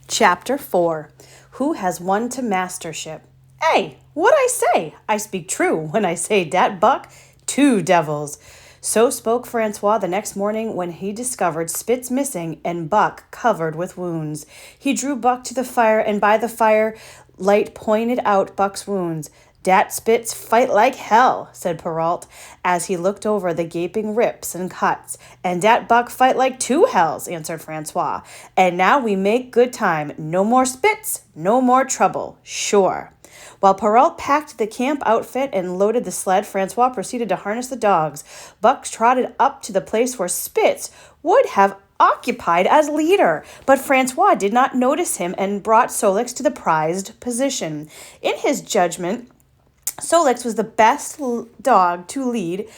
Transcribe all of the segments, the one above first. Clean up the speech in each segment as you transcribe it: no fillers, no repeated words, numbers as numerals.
Chapter 4. Who has won to mastership? Hey, what I say? I speak true when I say dat Buck, two devils. So spoke Francois the next morning when he discovered Spitz missing and Buck covered with wounds. He drew Buck to the fire, and by the fire light pointed out Buck's wounds. Dat Spitz fight like hell, said Perrault, as he looked over the gaping rips and cuts. And dat Buck fight like two hells, answered Francois. And now we make good time. No more Spitz, no more trouble, sure. While Perrault packed the camp outfit and loaded the sled, Francois proceeded to harness the dogs. Buck trotted up to the place where Spitz would have occupied as leader, but Francois did not notice him and brought Solix to the prized position. In his judgment, Solix was the best dog to lead.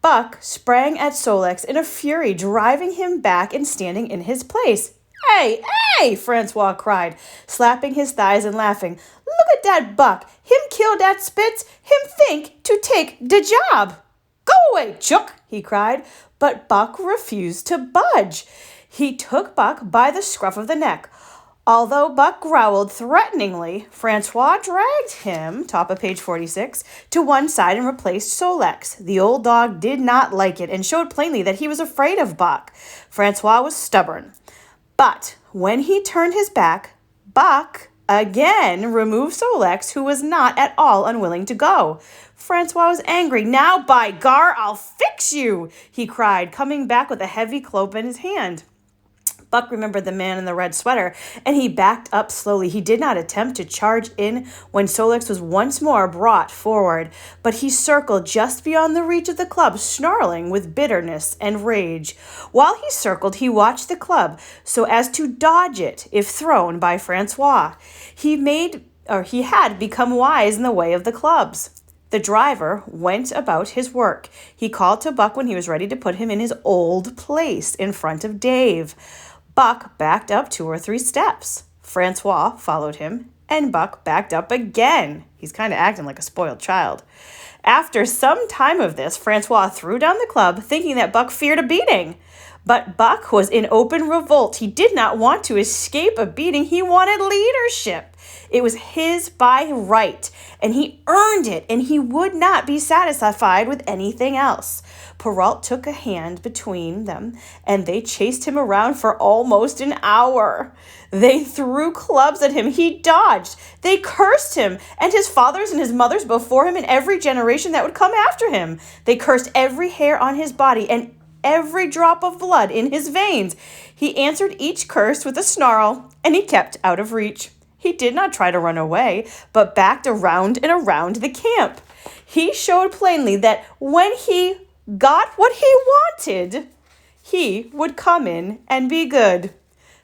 Buck sprang at Solix in a fury, driving him back and standing in his place. Hey, hey, Francois cried, slapping his thighs and laughing. Look at dat Buck. Him kill dat Spitz. Him think to take de job. Go away, Chook, he cried, but Buck refused to budge. He took Buck by the scruff of the neck. Although Buck growled threateningly, Francois dragged him, top of page 46, to one side and replaced Solix. The old dog did not like it and showed plainly that he was afraid of Buck. Francois was stubborn. But when he turned his back, Buck again removed Solix, who was not at all unwilling to go. Francois was angry. Now, by gar, I'll fix you, he cried, coming back with a heavy club in his hand. Buck remembered the man in the red sweater, and he backed up slowly. He did not attempt to charge in when Solix was once more brought forward, but he circled just beyond the reach of the club, snarling with bitterness and rage. While he circled, he watched the club so as to dodge it if thrown by Francois. He had become wise in the way of the clubs. The driver went about his work. He called to Buck when he was ready to put him in his old place in front of Dave. Buck backed up 2 or 3 steps. Francois followed him, and Buck backed up again. He's kind of acting like a spoiled child. After some time of this, Francois threw down the club, thinking that Buck feared a beating. But Buck was in open revolt. He did not want to escape a beating. He wanted leadership. It was his by right, and he earned it, and he would not be satisfied with anything else. Perrault took a hand between them, and they chased him around for almost an hour. They threw clubs at him. He dodged. They cursed him, and his fathers and his mothers before him, and every generation that would come after him. They cursed every hair on his body and every drop of blood in his veins. He answered each curse with a snarl, and he kept out of reach. He did not try to run away, but backed around and around the camp. He showed plainly that when he got what he wanted, he would come in and be good.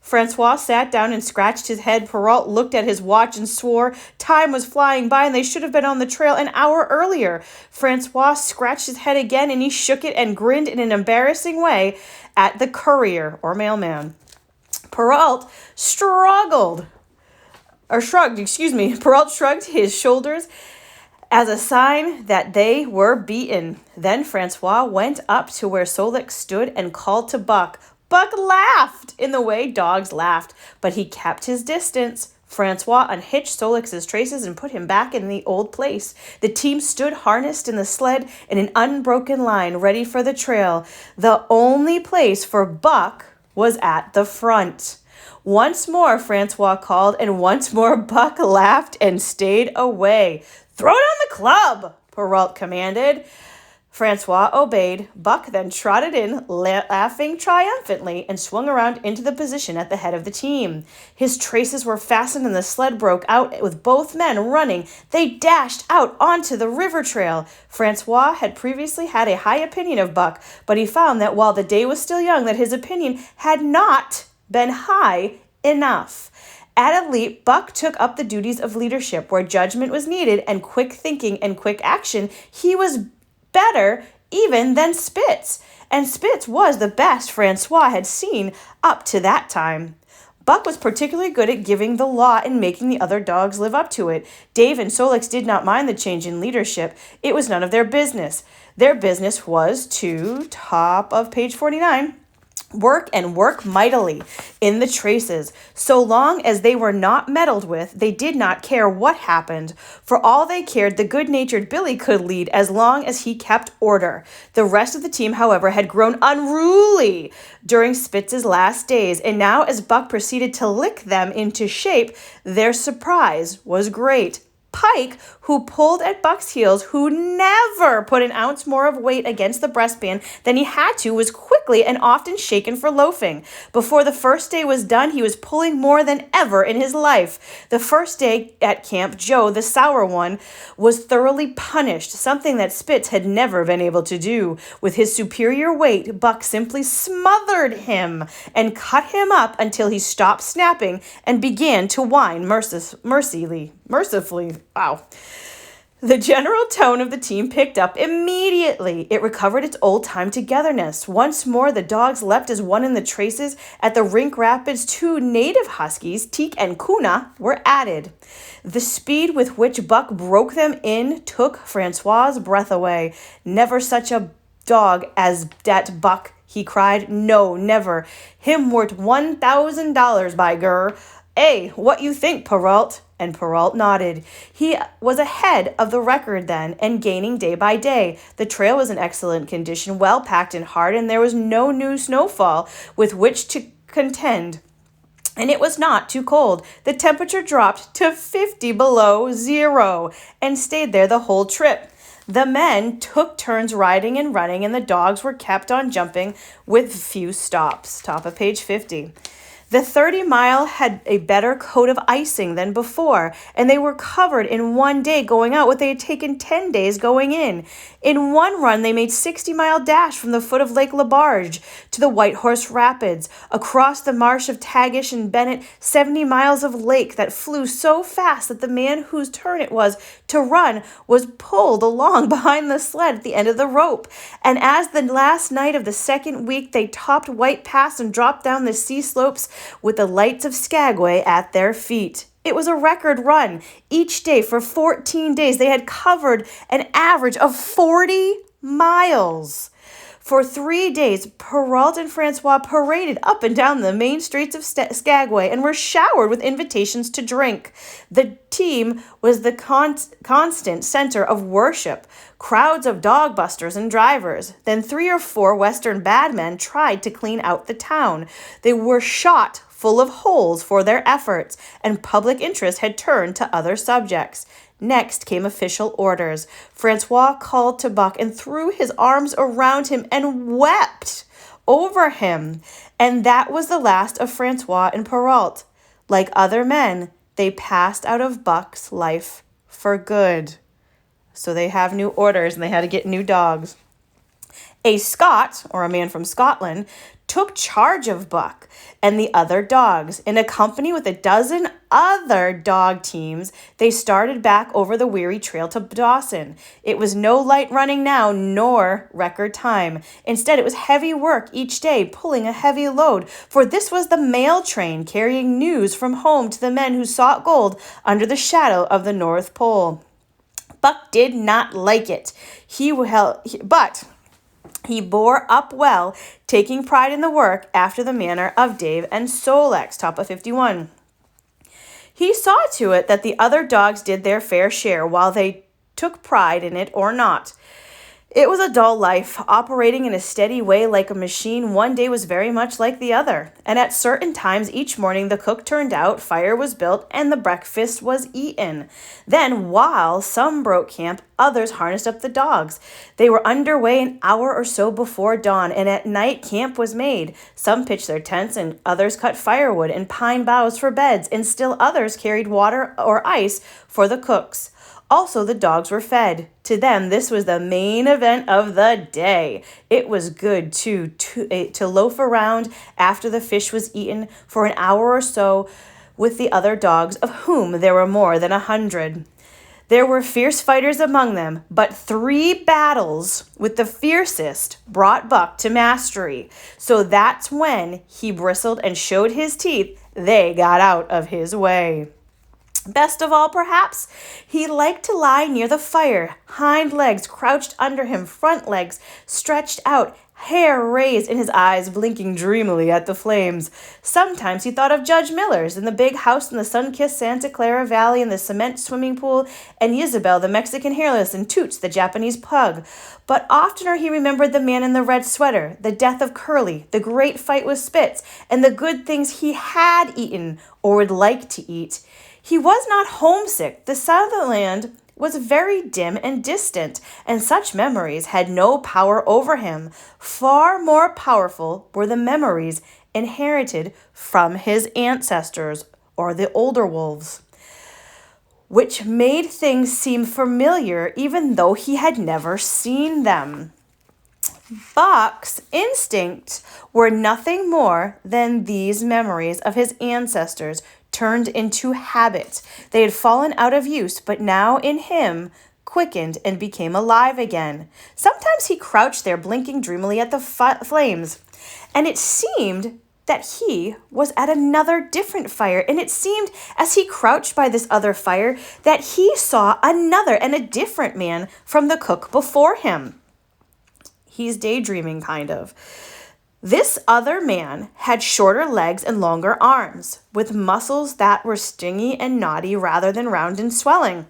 Francois sat down and scratched his head. Perrault looked at his watch and swore time was flying by and they should have been on the trail an hour earlier. Francois scratched his head again and he shook it and grinned in an embarrassing way at the courier or mailman. Perrault shrugged his shoulders as a sign that they were beaten. Then Francois went up to where Solix stood and called to Buck. Buck laughed in the way dogs laughed, but he kept his distance. Francois unhitched Solix's traces and put him back in the old place. The team stood harnessed in the sled in an unbroken line, ready for the trail. The only place for Buck was at the front. Once more Francois called, and once more Buck laughed and stayed away. Throw down the club, Perrault commanded. Francois obeyed. Buck then trotted in, laughing triumphantly, and swung around into the position at the head of the team. His traces were fastened and the sled broke out with both men running. They dashed out onto the river trail. Francois had previously had a high opinion of Buck, but he found that while the day was still young, that his opinion had not been high enough. At a leap, Buck took up the duties of leadership where judgment was needed and quick thinking and quick action. He was better even than Spitz, and Spitz was the best Francois had seen up to that time. Buck was particularly good at giving the law and making the other dogs live up to it. Dave and Solix did not mind the change in leadership. It was none of their business. Their business was to, top of page 49, work and work mightily in the traces. So long as they were not meddled with, they did not care what happened. For all they cared, the good-natured Billy could lead as long as he kept order. The rest of the team, however, had grown unruly during Spitz's last days, and now as Buck proceeded to lick them into shape, their surprise was great. Pike, who pulled at Buck's heels, who never put an ounce more of weight against the breastband than he had to, was quickly and often shaken for loafing. Before the first day was done, he was pulling more than ever in his life. The first day at camp, Joe, the sour one, was thoroughly punished, something that Spitz had never been able to do. With his superior weight, Buck simply smothered him and cut him up until he stopped snapping and began to whine mercifully. Wow. The general tone of the team picked up immediately. It recovered its old-time togetherness. Once more, the dogs leapt as one in the traces. At the Rink Rapids, 2 native huskies, Teak and Kuna, were added. The speed with which Buck broke them in took Francois's breath away. Never such a dog as that Buck, he cried. No, never. Him worth $1,000, by gur. Hey, what you think, Perrault? And Perrault nodded. He was ahead of the record then and gaining day by day. The trail was in excellent condition, well packed and hard, and there was no new snowfall with which to contend. And it was not too cold. The temperature dropped to 50 below zero and stayed there the whole trip. The men took turns riding and running, and the dogs were kept on jumping with few stops. Top of page 50. The 30-mile had a better coat of icing than before, and they were covered in one day going out what they had taken 10 days going in. In one run, they made 60-mile dash from the foot of Lake LaBarge to the White Horse Rapids, across the marsh of Tagish and Bennett, 70 miles of lake that flew so fast that the man whose turn it was to run was pulled along behind the sled at the end of the rope. And as the last night of the second week, they topped White Pass and dropped down the sea slopes with the lights of Skagway at their feet. It was a record run. Each day for 14 days, they had covered an average of 40 miles. For 3 days, Perrault and Francois paraded up and down the main streets of Skagway and were showered with invitations to drink. The team was the constant center of worship. Crowds of dog busters and drivers. Then 3 or 4 Western bad men tried to clean out the town. They were shot full of holes for their efforts, and public interest had turned to other subjects. Next came official orders. Francois called to Buck and threw his arms around him and wept over him. And that was the last of Francois and Perrault. Like other men, they passed out of Buck's life for good. So they have new orders and they had to get new dogs. A Scot, or a man from Scotland, took charge of Buck and the other dogs. In a company with a dozen other dog teams, they started back over the weary trail to Dawson. It was no light running now, nor record time. Instead, it was heavy work each day, pulling a heavy load, for this was the mail train carrying news from home to the men who sought gold under the shadow of the North Pole. Buck did not like it, but he bore up well, taking pride in the work after the manner of Dave and Solex. Top of 51. He saw to it that the other dogs did their fair share, while they took pride in it or not. It was a dull life, operating in a steady way like a machine. One day was very much like the other, and at certain times each morning the cook turned out, fire was built, and the breakfast was eaten. Then, while some broke camp, others harnessed up the dogs. They were underway an hour or so before dawn, and at night camp was made. Some pitched their tents, and others cut firewood and pine boughs for beds, and still others carried water or ice for the cooks. Also, the dogs were fed. To them, this was the main event of the day. It was good, too, to loaf around after the fish was eaten for an hour or so with the other dogs, of whom there were more than 100. There were fierce fighters among them, but 3 battles with the fiercest brought Buck to mastery. So that's when he bristled and showed his teeth. They got out of his way. Best of all, perhaps, he liked to lie near the fire, hind legs crouched under him, front legs stretched out, hair raised, and his eyes blinking dreamily at the flames. Sometimes he thought of Judge Miller's in the big house in the sun-kissed Santa Clara Valley and the cement swimming pool, and Isabel, the Mexican hairless, and Toots, the Japanese pug. But oftener he remembered the man in the red sweater, the death of Curly, the great fight with Spitz, and the good things he had eaten or would like to eat. He was not homesick. The Southland was very dim and distant, and such memories had no power over him. Far more powerful were the memories inherited from his ancestors, or the older wolves, which made things seem familiar even though he had never seen them. Buck's instincts were nothing more than these memories of his ancestors turned into habit. They had fallen out of use, but now in him quickened and became alive again. Sometimes he crouched there, blinking dreamily at the flames, and it seemed that he was at another different fire, and it seemed as he crouched by this other fire that he saw another and a different man from the cook before him. He's daydreaming, kind of. This other man had shorter legs and longer arms, with muscles that were stingy and knotty rather than round and swelling.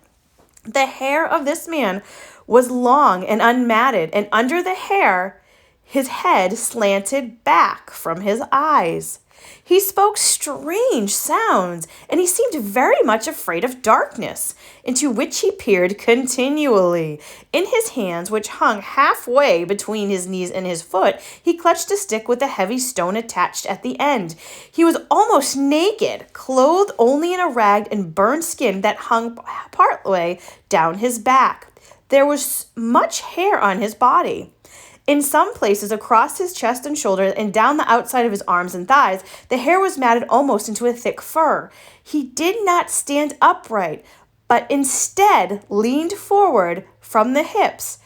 The hair of this man was long and unmatted, and under the hair, his head slanted back from his eyes. He spoke strange sounds, and he seemed very much afraid of darkness, into which he peered continually. In his hands, which hung halfway between his knees and his foot, he clutched a stick with a heavy stone attached at the end. He was almost naked, clothed only in a ragged and burned skin that hung partway down his back. There was much hair on his body. In some places across his chest and shoulders and down the outside of his arms and thighs, the hair was matted almost into a thick fur. He did not stand upright, but instead leaned forward from the hips,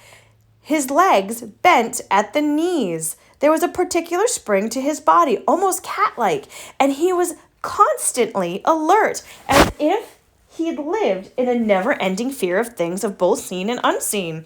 his legs bent at the knees. There was a particular spring to his body, almost cat-like, and he was constantly alert, as if he'd lived in a never-ending fear of things of both seen and unseen.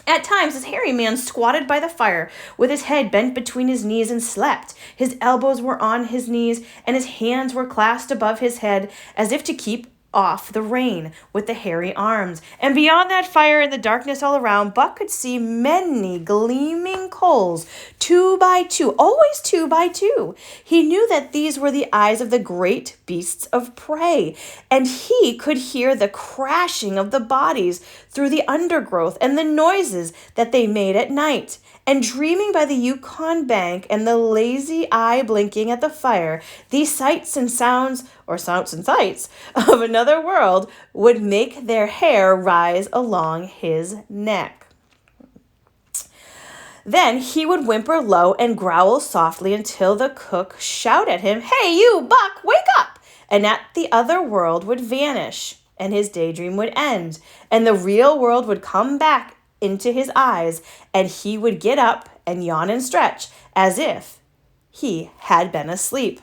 At times, this hairy man squatted by the fire with his head bent between his knees and slept. His elbows were on his knees, and his hands were clasped above his head as if to keep off the rain with the hairy arms. And beyond that fire in the darkness all around, Buck could see many gleaming coals, 2 by 2, always 2 by 2. He knew that these were the eyes of the great beasts of prey, and he could hear the crashing of the bodies through the undergrowth and the noises that they made at night. And dreaming by the Yukon bank and the lazy eye blinking at the fire, these sights and sounds, or sounds and sights, of another world would make their hair rise along his neck. Then he would whimper low and growl softly until the cook shout at him, "Hey, you, Buck, wake up!" And at the other world would vanish, and his daydream would end, and the real world would come back into his eyes, and he would get up and yawn and stretch as if he had been asleep.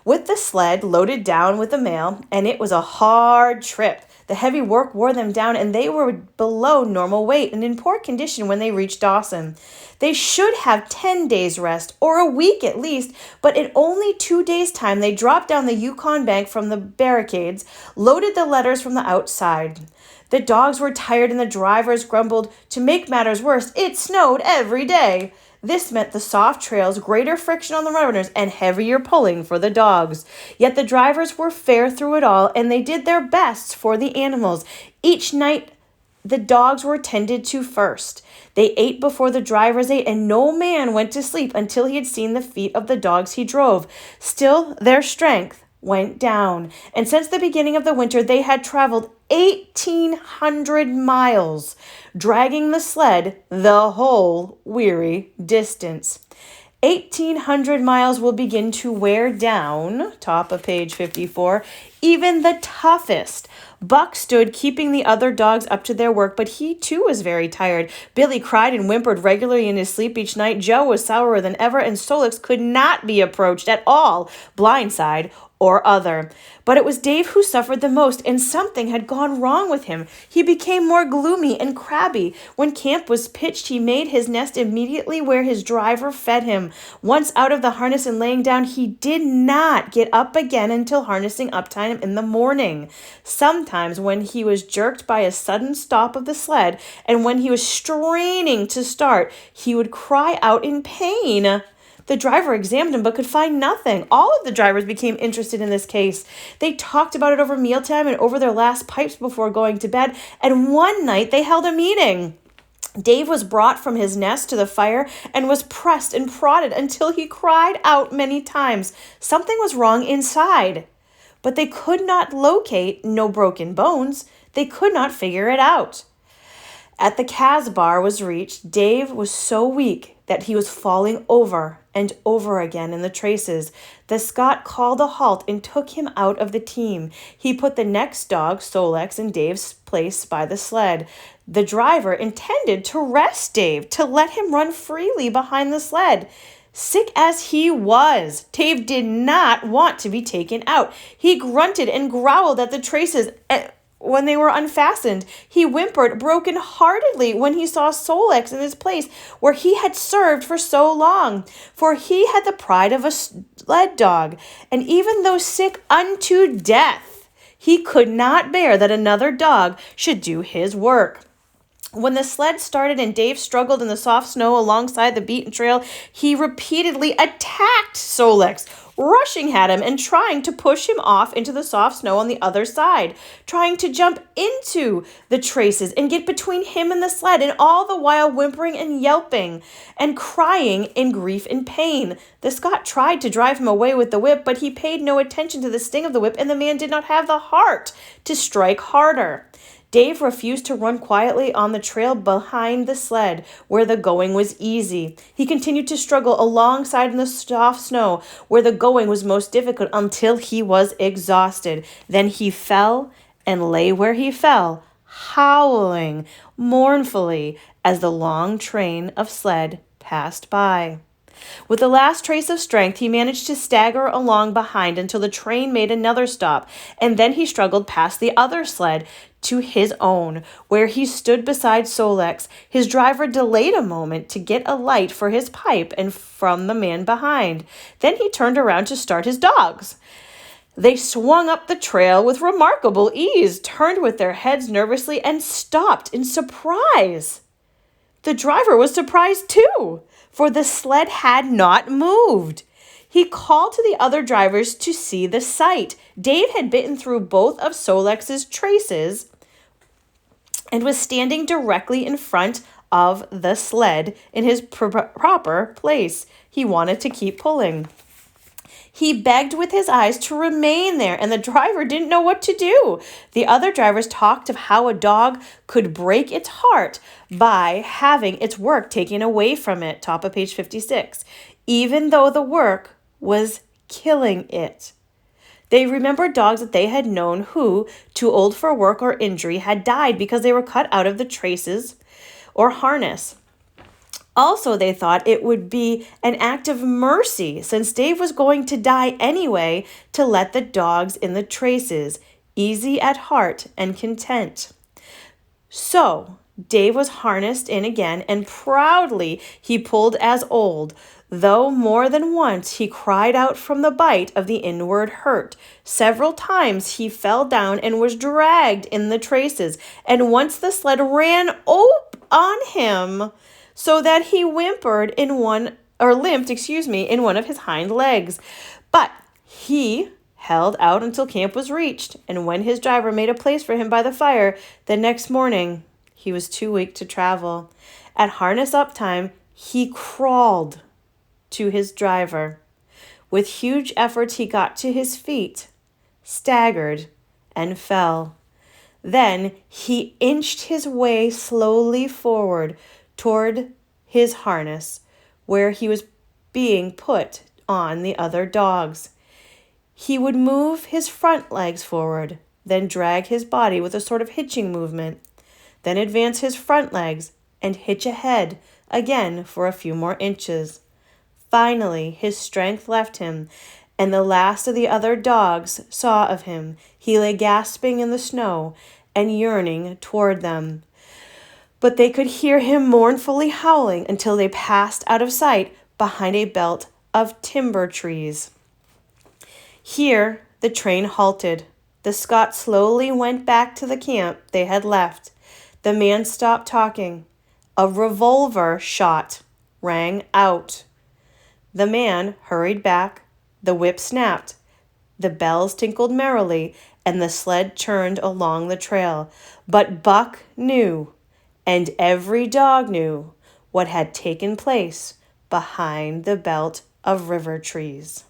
With the sled loaded down with the mail, and it was a hard trip. The heavy work wore them down, and they were below normal weight and in poor condition when they reached Dawson. They should have 10 days rest, or a week at least, but in only 2 days' time they dropped down the Yukon bank from the barricades, loaded the letters from the outside. The dogs were tired and the drivers grumbled. To make matters worse, it snowed every day. This meant the soft trails, greater friction on the runners, and heavier pulling for the dogs. Yet the drivers were fair through it all, and they did their best for the animals. Each night, the dogs were tended to first. They ate before the drivers ate, and no man went to sleep until he had seen the feet of the dogs he drove. Still, their strength went down, and since the beginning of the winter, they had traveled 1,800 miles, dragging the sled the whole weary distance. 1,800 miles will begin to wear down, top of page 54, even the toughest. Buck stood keeping the other dogs up to their work, but he too was very tired. Billy cried and whimpered regularly in his sleep each night. Joe was sourer than ever, and Solix could not be approached at all, blindside or other. But it was Dave who suffered the most, and something had gone wrong with him. He became more gloomy and crabby. When camp was pitched, he made his nest immediately where his driver fed him. Once out of the harness and laying down, he did not get up again until harnessing up time in the morning. Sometimes when he was jerked by a sudden stop of the sled, and when he was straining to start, he would cry out in pain. The driver examined him but could find nothing. All of the drivers became interested in this case. They talked about it over mealtime and over their last pipes before going to bed, and one night they held a meeting. Dave was brought from his nest to the fire and was pressed and prodded until he cried out many times. Something was wrong inside, but they could not locate no broken bones. They could not figure it out. At the Casbah was reached, Dave was so weak that he was falling over and over again in the traces. The Scot called a halt and took him out of the team. He put the next dog, Solex, in Dave's place by the sled. The driver intended to rest Dave, to let him run freely behind the sled. Sick as he was, Dave did not want to be taken out. He grunted and growled at the traces when they were unfastened. He whimpered broken-heartedly when he saw Solex in his place where he had served for so long, for he had the pride of a sled dog, and even though sick unto death, he could not bear that another dog should do his work. When the sled started and Dave struggled in the soft snow alongside the beaten trail, he repeatedly attacked Solex, rushing at him and trying to push him off into the soft snow on the other side, trying to jump into the traces and get between him and the sled, and all the while whimpering and yelping and crying in grief and pain. The Scot tried to drive him away with the whip, but he paid no attention to the sting of the whip, and the man did not have the heart to strike harder. Dave refused to run quietly on the trail behind the sled, where the going was easy. He continued to struggle alongside in the soft snow, where the going was most difficult, until he was exhausted. Then he fell and lay where he fell, howling mournfully as the long train of sled passed by. With the last trace of strength, he managed to stagger along behind until the train made another stop, and then he struggled past the other sled to his own, where he stood beside Solex. His driver delayed a moment to get a light for his pipe and from the man behind. Then he turned around to start his dogs. They swung up the trail with remarkable ease, turned with their heads nervously, and stopped in surprise. The driver was surprised too, for the sled had not moved. He called to the other drivers to see the sight. Dave had bitten through both of Solex's traces and was standing directly in front of the sled in his proper place. He wanted to keep pulling. He begged with his eyes to remain there, and the driver didn't know what to do. The other drivers talked of how a dog could break its heart by having its work taken away from it, top of page 56, even though the work was killing it. They remembered dogs that they had known who, too old for work or injury, had died because they were cut out of the traces or harness. Also, they thought it would be an act of mercy, since Dave was going to die anyway, to let the dogs in the traces, easy at heart and content. So, Dave was harnessed in again, and proudly he pulled as old, though more than once he cried out from the bite of the inward hurt. Several times he fell down and was dragged in the traces, and once the sled ran up on him, so that he limped in one of his hind legs. But he held out until camp was reached, and when his driver made a place for him by the fire, the next morning he was too weak to travel. At harness up time, he crawled to his driver. With huge efforts, he got to his feet, staggered, and fell. Then he inched his way slowly forward toward his harness, where he was being put on the other dogs. He would move his front legs forward, then drag his body with a sort of hitching movement, then advance his front legs and hitch ahead again for a few more inches. Finally, his strength left him, and the last of the other dogs saw of him, he lay gasping in the snow and yearning toward them. But they could hear him mournfully howling until they passed out of sight behind a belt of timber trees. Here the train halted. The Scots slowly went back to the camp they had left. The man stopped talking. A revolver shot rang out. The man hurried back. The whip snapped. The bells tinkled merrily, and the sled churned along the trail. But Buck knew, and every dog knew, what had taken place behind the belt of river trees.